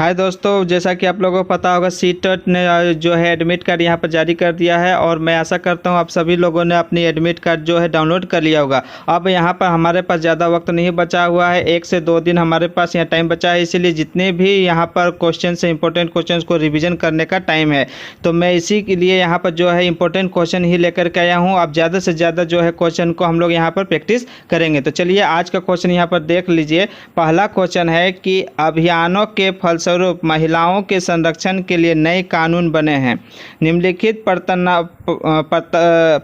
हाय दोस्तों, जैसा कि आप लोगों को पता होगा सीटेट ने जो है एडमिट कार्ड यहाँ पर जारी कर दिया है और मैं आशा करता हूँ आप सभी लोगों ने अपनी एडमिट कार्ड जो है डाउनलोड कर लिया होगा। अब यहाँ पर हमारे पास ज़्यादा वक्त नहीं बचा हुआ है, 1 से 2 दिन हमारे पास यहाँ टाइम बचा है, इसीलिए जितने भी यहाँ पर क्वेश्चन से इंपॉर्टेंट क्वेश्चन को रिविज़न करने का टाइम है, तो मैं इसी के लिए यहाँ पर जो है इंपॉर्टेंट क्वेश्चन ही लेकर के आया हूँ। अब ज़्यादा से ज़्यादा जो है क्वेश्चन को हम लोग यहाँ पर प्रैक्टिस करेंगे। तो चलिए आज का क्वेश्चन यहाँ पर देख लीजिए। पहला क्वेश्चन है कि अभियानों के फलस्वरूप महिलाओं के संरक्षण के लिए नए कानून बने हैं। निम्नलिखित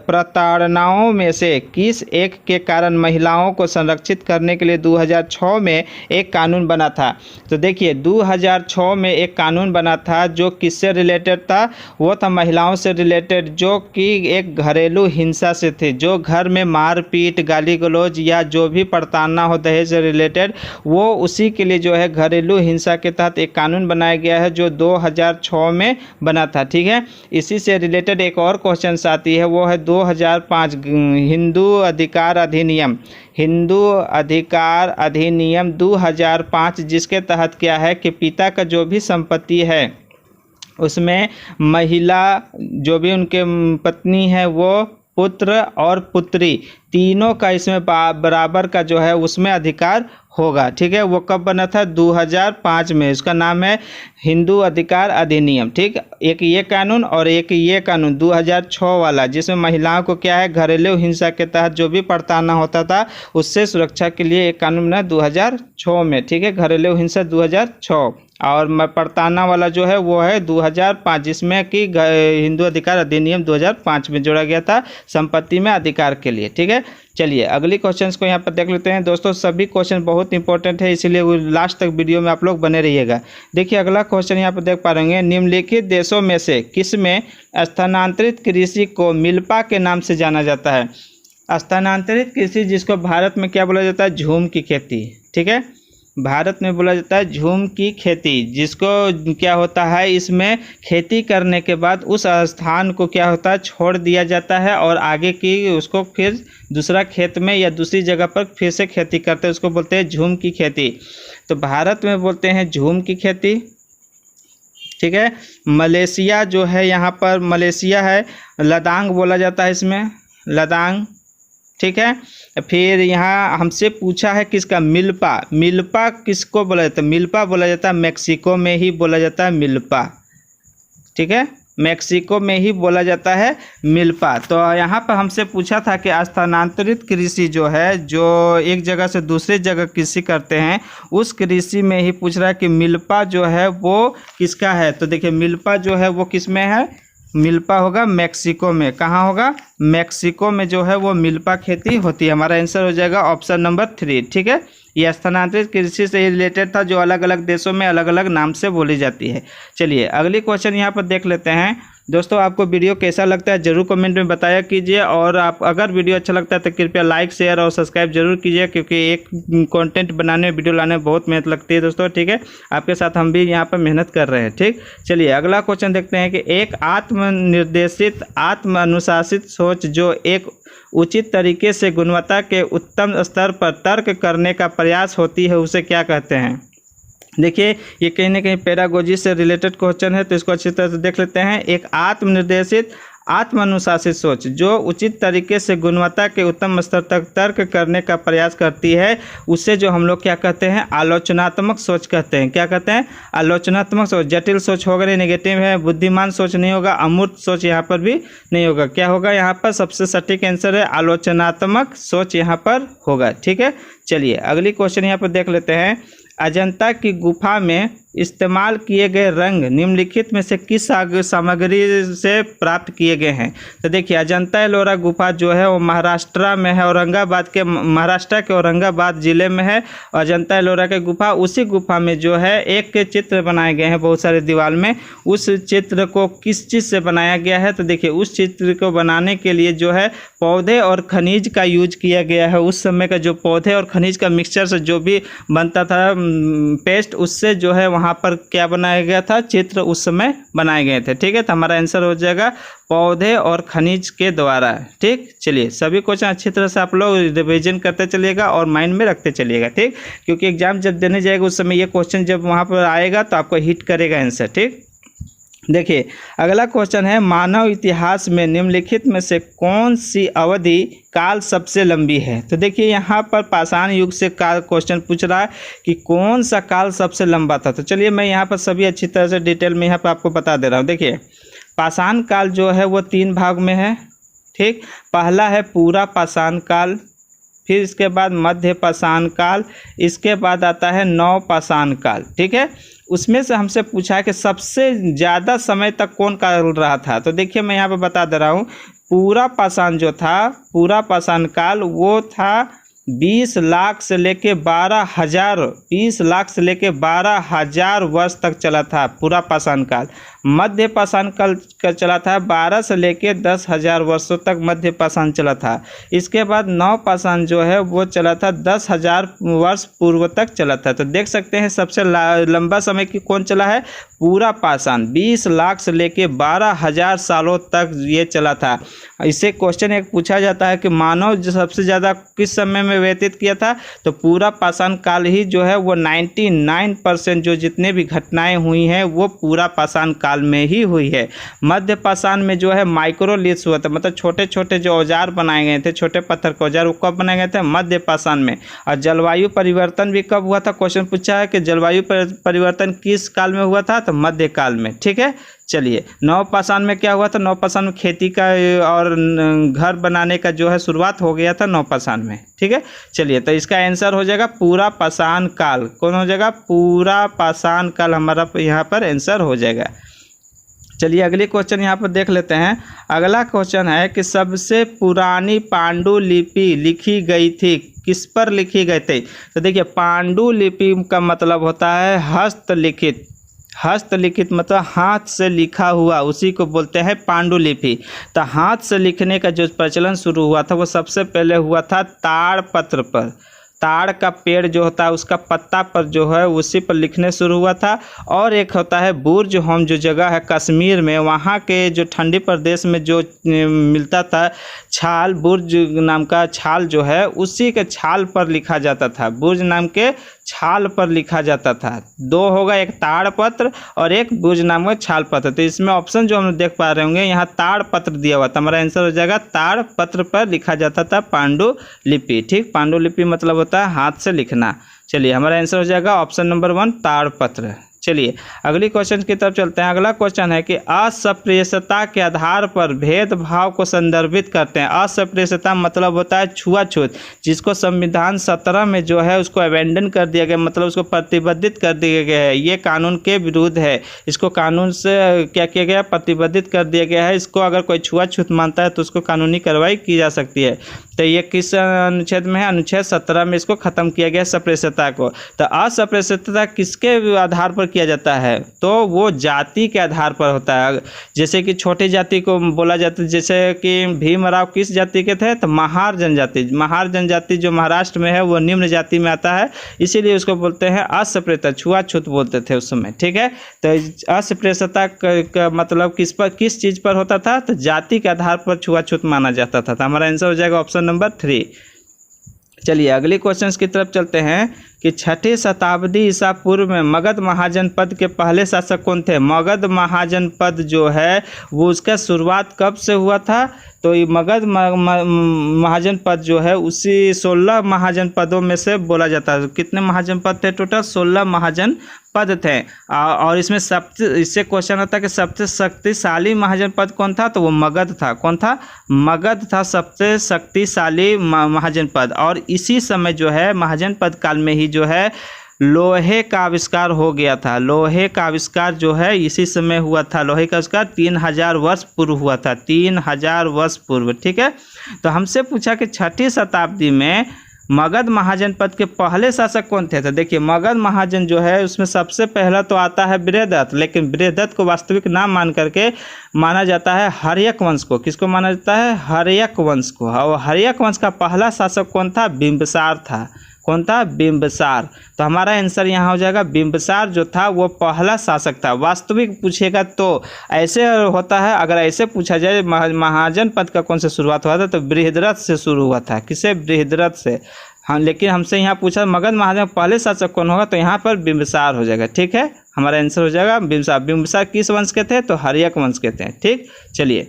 प्रताड़नाओं में से किस एक के कारण महिलाओं को संरक्षित करने के लिए 2006 में एक कानून बना था? तो देखिए 2006 में एक कानून बना था जो किससे रिलेटेड था? वो था महिलाओं से रिलेटेड, जो कि एक घरेलू हिंसा से थे, जो घर में मारपीट, गाली गलौज या जो भी प्रताड़ना हो दहेज से रिलेटेड, वो उसी के लिए जो है घरेलू हिंसा के तहत एक कानून बनाया गया है जो 2006 में बना था। ठीक है, इसी से रिलेटेड एक और क्वेश्चन आती है, वो है 2005 हिंदू अधिकार अधिनियम। हिंदू अधिकार अधिनियम 2005 जिसके तहत क्या है कि पिता का जो भी संपत्ति है उसमें महिला जो भी उनके पत्नी है वो पुत्र और पुत्री तीनों का इसमें बराबर का जो है उसमें अधिकार होगा। ठीक है, वो कब बना था? 2005 में। इसका नाम है हिंदू अधिकार अधिनियम। ठीक, एक ये कानून और एक ये कानून 2006 वाला, जिसमें महिलाओं को क्या है घरेलू हिंसा के तहत जो भी प्रताड़ना होता था उससे सुरक्षा के लिए एक कानून बना 2006 में। ठीक है, घरेलू हिंसा 2006 और प्रताड़ना वाला जो है वो है 2005, जिसमें कि हिंदू अधिकार अधिनियम 2005 में जोड़ा गया था संपत्ति में अधिकार के लिए। ठीक है, चलिए अगली क्वेश्चंस को यहाँ पर देख लेते हैं। दोस्तों सभी क्वेश्चन बहुत इंपॉर्टेंट है, इसीलिए वो लास्ट तक वीडियो में आप लोग बने रहिएगा। देखिए अगला क्वेश्चन यहाँ पर देख पा रहे हैं, निम्नलिखित देशों में से किसमें स्थानांतरित कृषि को मिल्पा के नाम से जाना जाता है? स्थानांतरित कृषि जिसको भारत में क्या बोला जाता है? झूम की खेती। ठीक है, भारत में बोला जाता है झूम की खेती, जिसको क्या होता है इसमें खेती करने के बाद उस स्थान को क्या होता है छोड़ दिया जाता है और आगे की उसको फिर दूसरा खेत में या दूसरी जगह पर फिर से खेती करते हैं, उसको बोलते हैं झूम की खेती। तो भारत में बोलते हैं झूम की खेती। ठीक है, मलेशिया जो है यहाँ पर मलेशिया है, लदांग बोला जाता है इसमें, लदांग। ठीक है, फिर यहाँ हमसे पूछा है किसका? मिल्पा। मिल्पा किसको बोला जाता है? मिल्पा बोला जाता है मेक्सिको में ही बोला जाता है मिल्पा। ठीक है, मेक्सिको में ही बोला जाता है मिल्पा। तो यहाँ पर हमसे पूछा था कि स्थानांतरित कृषि जो है, जो एक जगह से दूसरी जगह कृषि करते हैं, उस कृषि में ही पूछ रहा है कि मिल्पा जो है वो किसका है? तो देखिए मिल्पा जो है वो किस में है? मिल्पा होगा मेक्सिको में। कहाँ होगा? मेक्सिको में जो है वो मिल्पा खेती होती है। हमारा आंसर हो जाएगा ऑप्शन नंबर 3। ठीक है, ये स्थानांतरित कृषि से रिलेटेड था जो अलग अलग देशों में अलग अलग नाम से बोली जाती है। चलिए अगली क्वेश्चन यहाँ पर देख लेते हैं। दोस्तों आपको वीडियो कैसा लगता है ज़रूर कमेंट में बताया कीजिए, और आप अगर वीडियो अच्छा लगता है तो कृपया लाइक शेयर और सब्सक्राइब जरूर कीजिए, क्योंकि एक कंटेंट बनाने वीडियो लाने में बहुत मेहनत लगती है दोस्तों। ठीक है, आपके साथ हम भी यहाँ पर मेहनत कर रहे हैं। ठीक, चलिए अगला क्वेश्चन देखते हैं कि एक आत्मनिर्देशित आत्म अनुशासित सोच जो एक उचित तरीके से गुणवत्ता के उत्तम स्तर पर तर्क करने का प्रयास होती है उसे क्या कहते हैं? देखिए ये कहीं ना कहीं पेडागोजी से रिलेटेड क्वेश्चन है, तो इसको अच्छी तरह से देख लेते हैं। एक आत्मनिर्देशित आत्म अनुशासित सोच जो उचित तरीके से गुणवत्ता के उत्तम स्तर तक तर्क करने का प्रयास करती है उसे जो हम लोग क्या कहते हैं? आलोचनात्मक सोच कहते हैं। क्या कहते हैं? आलोचनात्मक सोच। जटिल सोच होगा नहीं, नेगेटिव है। बुद्धिमान सोच नहीं होगा, अमूर्त सोच यहाँ पर भी नहीं होगा। क्या होगा यहाँ पर? सबसे सटीक आंसर है आलोचनात्मक सोच यहाँ पर होगा। ठीक है, चलिए अगली क्वेश्चन यहाँ पर देख लेते हैं। अजंता की गुफा में इस्तेमाल किए गए रंग निम्नलिखित में से किस सामग्री से प्राप्त किए गए हैं? तो देखिए अजंता एलोरा गुफा जो है वो महाराष्ट्र में है, औरंगाबाद के, महाराष्ट्र के औरंगाबाद ज़िले में है अजंता एलोरा के गुफा। उसी गुफा में जो है एक चित्र बनाए गए हैं बहुत सारे दीवार में। उस चित्र को किस चीज़ से बनाया गया है? तो देखिए उस चित्र को बनाने के लिए जो है पौधे और खनिज का यूज किया गया है। उस समय का जो पौधे और खनिज का मिक्सचर से जो भी बनता था पेस्ट, उससे जो है वहाँ वहाँ पर क्या बनाया गया था, चित्र उस समय बनाए गए थे। ठीक है, तो हमारा आंसर हो जाएगा पौधे और खनिज के द्वारा। ठीक, चलिए सभी क्वेश्चन अच्छी तरह से आप लोग रिविजन करते चलिएगा और माइंड में रखते चलिएगा। ठीक, क्योंकि एग्जाम जब देने जाएगा उस समय ये क्वेश्चन जब वहाँ पर आएगा तो आपको हिट करेगा आंसर। ठीक, देखिए अगला क्वेश्चन है, मानव इतिहास में निम्नलिखित में से कौन सी अवधि काल सबसे लंबी है। तो देखिए यहाँ पर पाषाण युग से काल क्वेश्चन पूछ रहा है कि कौन सा काल सबसे लंबा था। तो चलिए मैं यहाँ पर सभी अच्छी तरह से डिटेल में यहाँ पर आपको बता दे रहा हूँ। देखिए पाषाण काल जो है वो 3 भाग में है। ठीक, पहला है पूरा पाषाण काल, फिर इसके बाद मध्य पाषाण काल, इसके बाद आता है नव पाषाण काल। ठीक है, उसमें से हमसे पूछा है कि सबसे ज़्यादा समय तक कौन काल रहा था। तो देखिए मैं यहाँ पे बता दे रहा हूँ, पूरा पाषाण जो था, पूरा पाषाण काल वो था 20 लाख से लेके 12,000, 20 लाख से लेके 12,000 वर्ष तक चला था पूरा पाषाण काल। मध्य पाषाण काल का चला था 12 से लेके 10,000 वर्षों तक मध्य पाषाण चला था। इसके बाद नव पाषाण जो है वो चला था 10,000 वर्ष पूर्व तक चला था। तो देख सकते हैं सबसे लंबा समय की कौन चला है, पूरा पाषाण 20 लाख से लेके 12,000 सालों तक ये चला था। इससे क्वेश्चन एक पूछा जाता है कि मानव जो सबसे ज़्यादा किस समय में व्यतीत किया था, तो पूरा पाषाण काल ही जो है वो 99% जो जितने भी घटनाएं हुई हैं वो पूरा पाषाण काल में ही हुई है। मध्य पाषाण में जो है माइक्रोलिथ्स हुआ था, मतलब छोटे छोटे जो औजार बनाए गए थे, छोटे पत्थर के औजार, वो कब बनाए गए थे, मध्य पाषाण में। और जलवायु परिवर्तन भी कब हुआ था, क्वेश्चन पूछा है कि जलवायु परिवर्तन किस काल में हुआ था, तो मध्य काल में। ठीक है, चलिए नव पाषाण में क्या हुआ था, नव पाषाण में खेती का और घर बनाने का जो है शुरुआत हो गया था नव पाषाण में। ठीक है, चलिए तो इसका आंसर हो जाएगा पूरा पाषाण काल। कौन हो जाएगा, पूरा पाषाण काल हमारा यहाँ पर आंसर हो जाएगा। चलिए अगले क्वेश्चन यहाँ पर देख लेते हैं। अगला क्वेश्चन है कि सबसे पुरानी पांडुलिपि लिखी गई थी, किस पर लिखी गई थी। तो देखिए पांडुलिपि का मतलब होता है हस्तलिखित। हस्तलिखित मतलब हाथ से लिखा हुआ, उसी को बोलते हैं पांडुलिपि। तो हाथ से लिखने का जो प्रचलन शुरू हुआ था वो सबसे पहले हुआ था ताड़ पत्र पर। ताड़ का पेड़ जो होता है उसका पत्ता पर जो है उसी पर लिखने शुरू हुआ था। और एक होता है बुर्ज होम, जो जगह है कश्मीर में, वहाँ के जो ठंडी प्रदेश में जो मिलता था छाल, बुर्ज नाम का छाल जो है उसी के छाल पर लिखा जाता था, बुर्ज नाम के छाल पर लिखा जाता था। 2 होगा, एक ताड़ पत्र और एक बुर्ज नाम का छाल पत्र। तो इसमें ऑप्शन जो हम देख पा रहे होंगे यहाँ ताड़ पत्र दिया हुआ था, हमारा आंसर हो जाएगा ताड़ पत्र पर लिखा जाता था पांडुलिपि। ठीक, पांडुलिपि मतलब होता है हाथ से लिखना। चलिए हमारा आंसर हो जाएगा ऑप्शन नंबर 1 ताड़ पत्र। चलिए अगली क्वेश्चन की तरफ चलते हैं। अगला क्वेश्चन है कि अस्पृश्यता के आधार पर भेदभाव को संदर्भित करते हैं। अस्पृश्यता मतलब होता है छुआछूत, जिसको संविधान 17 में जो है उसको अबेंडन कर दिया गया, मतलब उसको प्रतिबंधित कर दिया गया है। ये कानून के विरुद्ध है, इसको कानून से क्या किया गया, प्रतिबंधित कर दिया गया है। इसको अगर कोई छुआछूत मानता है तो उसको कानूनी कार्रवाई की जा सकती है। तो ये किस अनुच्छेद में है, अनुच्छेद 17 में इसको खत्म किया गया अस्पृश्यता को। तो अस्पृश्यता किसके आधार पर किया जाता है, तो वो जाति के आधार पर होता है। जैसे कि छोटी जाति को बोला जाता है, जैसे कि भीमराव किस जाति के थे, तो महार जनजाति। महार जनजाति जो महाराष्ट्र में है वो निम्न जाति में आता है, इसीलिए उसको बोलते हैं अस्पृश्यता, छुआछूत बोलते थे उस समय। ठीक है, तो अस्पृश्यता का मतलब किस चीज़ पर होता था, तो जाति के आधार पर छुआछूत माना जाता था। तो हमारा आंसर हो जाएगा ऑप्शन नंबर 3। चलिए अगले क्वेश्चंस की तरफ चलते हैं कि 6ठी शताब्दी ईसा पूर्व में मगध महाजनपद के पहले शासक कौन थे। मगध महाजनपद जो है वो उसका शुरुआत कब से हुआ था, तो ये मगध महाजनपद जो है उसी 16 महाजनपदों में से बोला जाता है। कितने महाजनपद थे टोटल, 16 महाजनपद थे। और इसमें इससे क्वेश्चन होता है कि सबसे शक्तिशाली महाजनपद कौन था, तो वो मगध था। कौन था, मगध था सबसे शक्तिशाली महाजनपद। और इसी समय जो है महाजनपद काल में ही जो है लोहे का आविष्कार हो गया था। लोहे का आविष्कार जो है इसी समय हुआ था। लोहे का आविष्कार 3000 वर्ष पूर्व हुआ था, 3000 वर्ष पूर्व। ठीक है, तो हमसे पूछा कि 6ठी शताब्दी में मगध महाजनपद के पहले शासक कौन थे। तो देखिए मगध महाजन जो है उसमें सबसे पहला तो आता है बृहदत्त, लेकिन बृहदत्त को वास्तविक नाम मान करके माना जाता है हर्यक वंश को। किसको माना जाता है, हर्यक वंश को। और हर्यक वंश का पहला शासक कौन था, बिंबिसार था। कौन था? बिंबिसार। तो हमारा आंसर यहाँ हो जाएगा बिंबिसार जो था वो पहला शासक था। वास्तविक पूछेगा तो ऐसे होता है, अगर ऐसे पूछा जाए महाजन पद का कौन से शुरुआत हुआ था तो बृहद्रथ से शुरू हुआ था। किसे? बृहद्रथ से। हाँ, लेकिन हमसे यहाँ पूछा मगध महाजन पहले शासक कौन होगा, तो यहाँ पर बिंबिसार हो जाएगा। ठीक है, हमारा आंसर हो जाएगा बिंबिसार। बिंबिसार किस वंश के थे? तो हर्यक वंश के थे। ठीक, चलिए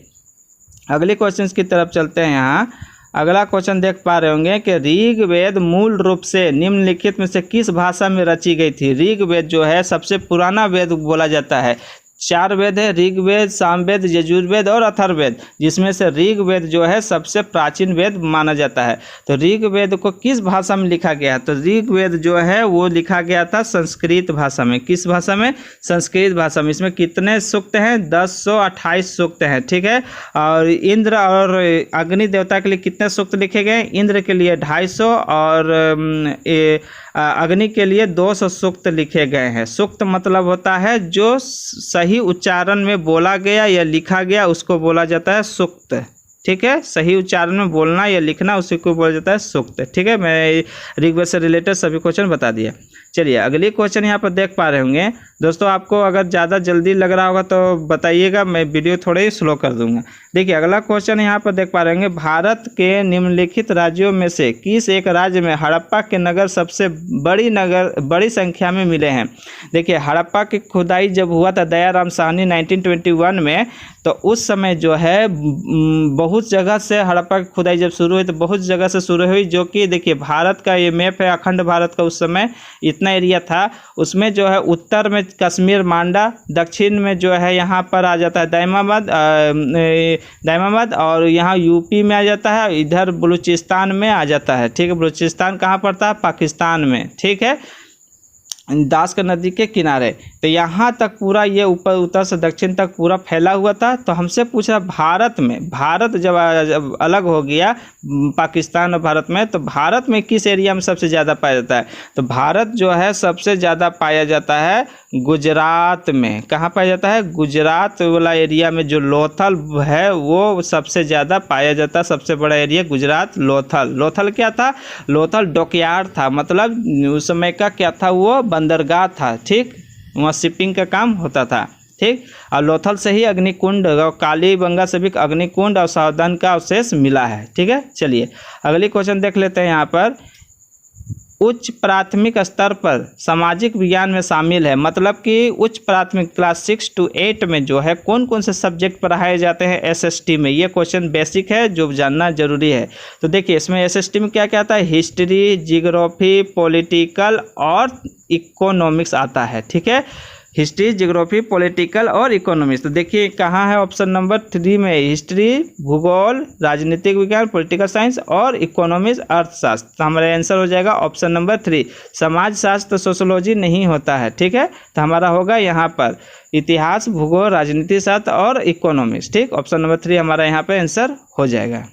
अगले क्वेश्चन की तरफ चलते हैं। यहाँ अगला क्वेश्चन देख पा रहे होंगे कि ऋग्वेद मूल रूप से निम्नलिखित में से किस भाषा में रची गई थी? ऋग्वेद जो है सबसे पुराना वेद बोला जाता है। 4 वेद है, ऋग्वेद, सामवेद, यजुर्वेद और अथर्ववेद, जिसमें से ऋग्वेद जो है सबसे प्राचीन वेद माना जाता है। तो ऋग्वेद को किस भाषा में लिखा गया? तो ऋग्वेद जो है वो लिखा गया था संस्कृत भाषा में। किस भाषा में? संस्कृत भाषा में। इसमें कितने सूक्त हैं? 1028 सूक्त हैं। ठीक है, और इंद्र और अग्नि देवता के लिए कितने सूक्त लिखे गए? इंद्र के लिए 250 और अग्नि के लिए 200 सूक्त लिखे गए हैं। सूक्त मतलब होता है जो सही उच्चारण में बोला गया या लिखा गया उसको बोला जाता है सूक्त। ठीक है, सही उच्चारण में बोलना या लिखना उसी को बोला जाता है सूक्त। ठीक है, मैं ऋग्वेद से रिलेटेड सभी क्वेश्चन बता दिया। चलिए अगली क्वेश्चन यहाँ पर देख पा रहे होंगे दोस्तों। आपको अगर ज़्यादा जल्दी लग रहा होगा तो बताइएगा, मैं वीडियो थोड़े ही स्लो कर दूंगा। देखिए अगला क्वेश्चन यहाँ पर देख पा रहे होंगे, भारत के निम्नलिखित राज्यों में से किस एक राज्य में हड़प्पा के नगर सबसे बड़ी संख्या में मिले हैं? देखिए हड़प्पा की खुदाई जब हुआ था दयाराम साहनी 1921 में, तो उस समय जो है बहुत जगह से हड़प्पा की खुदाई जब शुरू हुई तो बहुत जगह से शुरू हुई, जो कि देखिए भारत का ये मैप है, अखंड भारत का उस समय इतना एरिया था। उसमें जो है उत्तर में कश्मीर मांडा, दक्षिण में जो है यहाँ पर आ जाता है दैमाबाद और यहाँ यूपी में आ जाता है, इधर बलूचिस्तान में आ जाता है। ठीक है, बलूचिस्तान कहाँ पड़ता है? पाकिस्तान में। ठीक है, दास का नदी के किनारे। तो यहाँ तक पूरा ये ऊपर उत्तर से दक्षिण तक पूरा फैला हुआ था। तो हमसे पूछ रहा भारत में, भारत जब अलग हो गया पाकिस्तान और भारत में, तो भारत में किस एरिया में सबसे ज़्यादा पाया जाता है? तो भारत जो है सबसे ज़्यादा पाया जाता है गुजरात में। कहाँ पाया जाता है? गुजरात वाला एरिया में जो लोथल है वो सबसे ज़्यादा पाया जाता है। सबसे बड़ा एरिया गुजरात लोथल। लोथल क्या था? लोथल डॉकयार्ड था, मतलब उस समय का क्या था? वो बंदरगाह था। ठीक, वहाँ शिपिंग का काम होता था। ठीक, और लोथल से ही अग्निकुंड और कालीबंगा से भी अग्निकुंड और सावधान का अवशेष मिला है। ठीक है, चलिए अगली क्वेश्चन देख लेते हैं। यहाँ पर उच्च प्राथमिक स्तर पर सामाजिक विज्ञान में शामिल है, मतलब कि उच्च प्राथमिक क्लास 6 to 8 में जो है कौन कौन से सब्जेक्ट पढ़ाए जाते हैं एसएसटी में? ये क्वेश्चन बेसिक है जो जानना जरूरी है। तो देखिए इसमें एसएसटी में क्या क्या आता है? हिस्ट्री, जियोग्राफी, पॉलिटिकल और इकोनॉमिक्स आता है। ठीक है, हिस्ट्री, जियोग्राफी, पॉलिटिकल और इकोनॉमिक्स। तो देखिए कहाँ है? ऑप्शन नंबर 3 में हिस्ट्री, भूगोल, राजनीतिक विज्ञान, पॉलिटिकल साइंस और इकोनॉमिक्स अर्थशास्त्र। तो हमारा आंसर हो जाएगा ऑप्शन नंबर 3। समाजशास्त्र सोशोलॉजी नहीं होता है। ठीक है, तो हमारा होगा यहाँ पर इतिहास, भूगोल, राजनीति शास्त्र और इकोनॉमिक्स। ठीक, ऑप्शन नंबर 3 हमारा यहाँ पर आंसर हो जाएगा।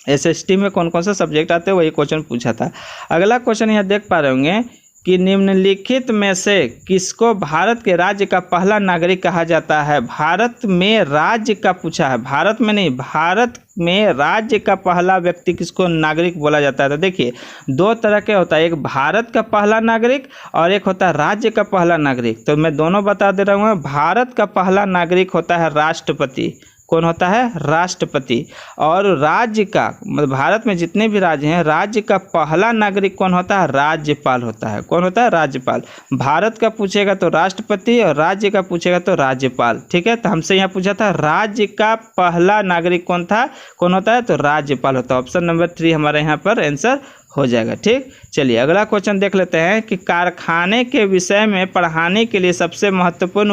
एसएसटी में कौन कौन से सब्जेक्ट आते हैं वही क्वेश्चन पूछा था। अगला क्वेश्चन यहाँ देख पा रहे होंगे कि निम्नलिखित में से किसको भारत के राज्य का पहला नागरिक कहा जाता है? भारत में राज्य का पूछा है, भारत में नहीं, भारत में राज्य का पहला व्यक्ति किसको नागरिक बोला जाता है? तो देखिए 2 तरह के होता है, एक भारत का पहला नागरिक और एक होता है राज्य का पहला नागरिक। तो मैं दोनों बता दे रहा हूँ। भारत का पहला नागरिक होता है राष्ट्रपति। कौन होता है? राष्ट्रपति। और राज्य का, मतलब भारत में जितने भी राज्य हैं, राज्य का पहला नागरिक कौन होता है? राज्यपाल होता है। कौन होता है? राज्यपाल। भारत का पूछेगा तो राष्ट्रपति और राज्य का पूछेगा तो राज्यपाल। ठीक है, तो हमसे यहाँ पूछा था राज्य का पहला नागरिक कौन था, कौन होता है? तो राज्यपाल होता है। ऑप्शन नंबर 3 हमारे यहाँ पर आंसर हो जाएगा। ठीक, चलिए अगला क्वेश्चन देख लेते हैं कि कारखाने के विषय में पढ़ाने के लिए सबसे महत्वपूर्ण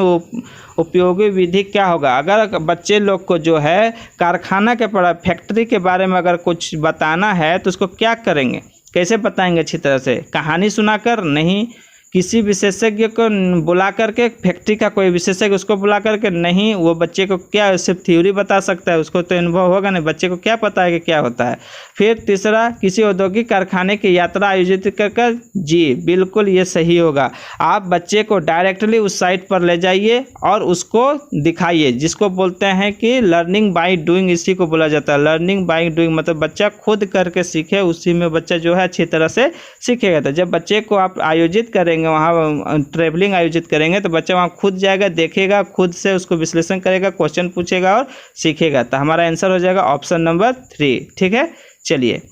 उपयोगी विधि क्या होगा? अगर बच्चे लोग को जो है कारखाना के फैक्ट्री के बारे में अगर कुछ बताना है तो उसको क्या करेंगे, कैसे बताएंगे? अच्छी तरह से कहानी सुनाकर नहीं, किसी विशेषज्ञ को बुला करके, फैक्ट्री का कोई विशेषज्ञ उसको बुला करके नहीं, वो बच्चे को क्या सिर्फ थ्योरी बता सकता है, उसको तो अनुभव होगा नहीं, बच्चे को क्या पता है कि क्या होता है। फिर तीसरा, किसी औद्योगिक कारखाने की यात्रा आयोजित कर जी बिल्कुल ये सही होगा। आप बच्चे को डायरेक्टली उस साइट पर ले जाइए और उसको दिखाइए, जिसको बोलते हैं कि लर्निंग बाय डूइंग, इसी को बोला जाता है लर्निंग बाय डूइंग, मतलब बच्चा खुद करके सीखे, उसी में बच्चा जो है अच्छी तरह से सीखेगा। तो जब बच्चे को आप आयोजित करेंगे, वहाँ ट्रेवलिंग आयोजित करेंगे, तो बच्चा वहाँ खुद जाएगा, देखेगा, खुद से उसको विश्लेषण करेगा, क्वेश्चन पूछेगा और सीखेगा। तो हमारा आंसर हो जाएगा ऑप्शन नंबर 3। ठीक है, चलिए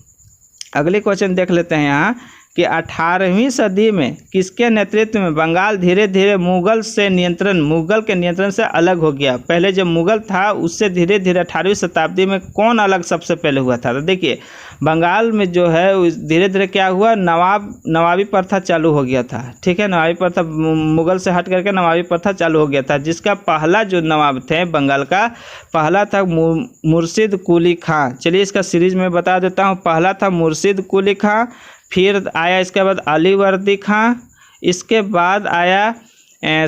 अगले क्वेश्चन देख लेते हैं यहाँ कि 18वीं सदी में किसके नेतृत्व में बंगाल धीरे धीरे मुगल के नियंत्रण से अलग हो गया। पहले जब मुगल था उससे धीरे धीरे 18वीं शताब्दी में कौन अलग सबसे पहले हुआ था। तो देखिए बंगाल में जो है धीरे धीरे क्या हुआ, नवाबी प्रथा चालू हो गया था। ठीक है, नवाबी प्रथा, मुगल से हट करके नवाबी प्रथा चालू हो गया था, जिसका पहला जो नवाब थे बंगाल का, पहला था मुर्शिद कुली खां। चलिए इसका सीरीज में बता देता हूँ। पहला था मुर्शिद कुली खां, फिर आया इसके बाद अलीवर्दी खां, इसके बाद आया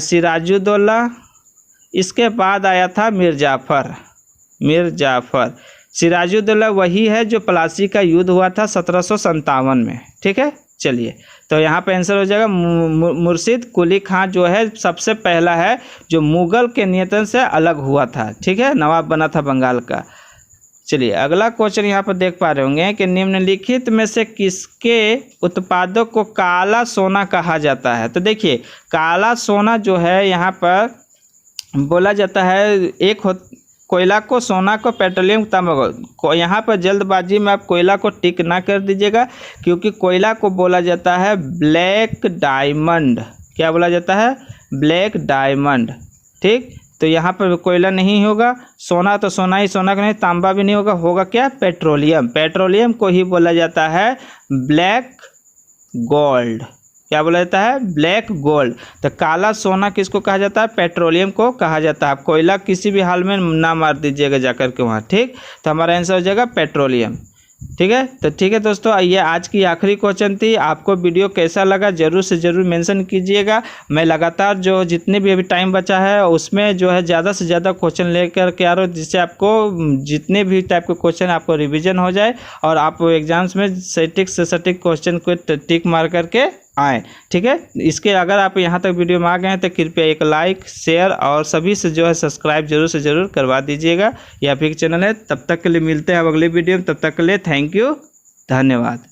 सिराजुद्दौला, इसके बाद आया था मीर जाफ़र। सिराजुद्दौला वही है जो प्लासी का युद्ध हुआ था 1757 में। ठीक है, चलिए तो यहाँ पे आंसर हो जाएगा मुर्शिद कुली खां जो है सबसे पहला है जो मुगल के नियंत्रण से अलग हुआ था। ठीक है, नवाब बना था बंगाल का। चलिए अगला क्वेश्चन यहाँ पर देख पा रहे होंगे कि निम्नलिखित में से किसके उत्पादों को काला सोना कहा जाता है। तो देखिए काला सोना जो है यहाँ पर बोला जाता है, एक कोयला को, सोना को, पेट्रोलियम, तांबा को। यहाँ पर जल्दबाजी में आप कोयला को टिक ना कर दीजिएगा, क्योंकि कोयला को बोला जाता है ब्लैक डायमंड। क्या बोला जाता है? Black diamond. ठीक, तो यहाँ पर कोयला नहीं होगा, सोना तो सोना ही, सोना का नहीं, तांबा भी नहीं होगा, होगा क्या? पेट्रोलियम। पेट्रोलियम को ही बोला जाता है ब्लैक गोल्ड। क्या बोला जाता है? Black gold. तो काला सोना किसको कहा जाता है? पेट्रोलियम को कहा जाता है। कोयला किसी भी हाल में ना मार दीजिएगा जाकर के वहाँ। ठीक, तो हमारा आंसर हो जाएगा पेट्रोलियम। ठीक है, तो ठीक है दोस्तों, ये आज की आखिरी क्वेश्चन थी। आपको वीडियो कैसा लगा जरूर से ज़रूर मेंशन कीजिएगा। मैं लगातार जो जितने भी अभी टाइम बचा है उसमें जो है ज़्यादा से ज़्यादा क्वेश्चन लेकर के आ रहा हूँ, जिससे आपको जितने भी टाइप के क्वेश्चन आपको रिवीजन हो जाए और आप एग्जाम्स में सटीक से सटीक क्वेश्चन को टिक मार करके आए। ठीक है, इसके अगर आप यहाँ तक वीडियो में आ गए हैं तो कृपया एक लाइक, शेयर और सभी से जो है सब्सक्राइब जरूर से ज़रूर करवा दीजिएगा। यह आप एक चैनल है। तब तक के लिए मिलते हैं अब अगले वीडियो में, तब तक के लिए थैंक यू, धन्यवाद।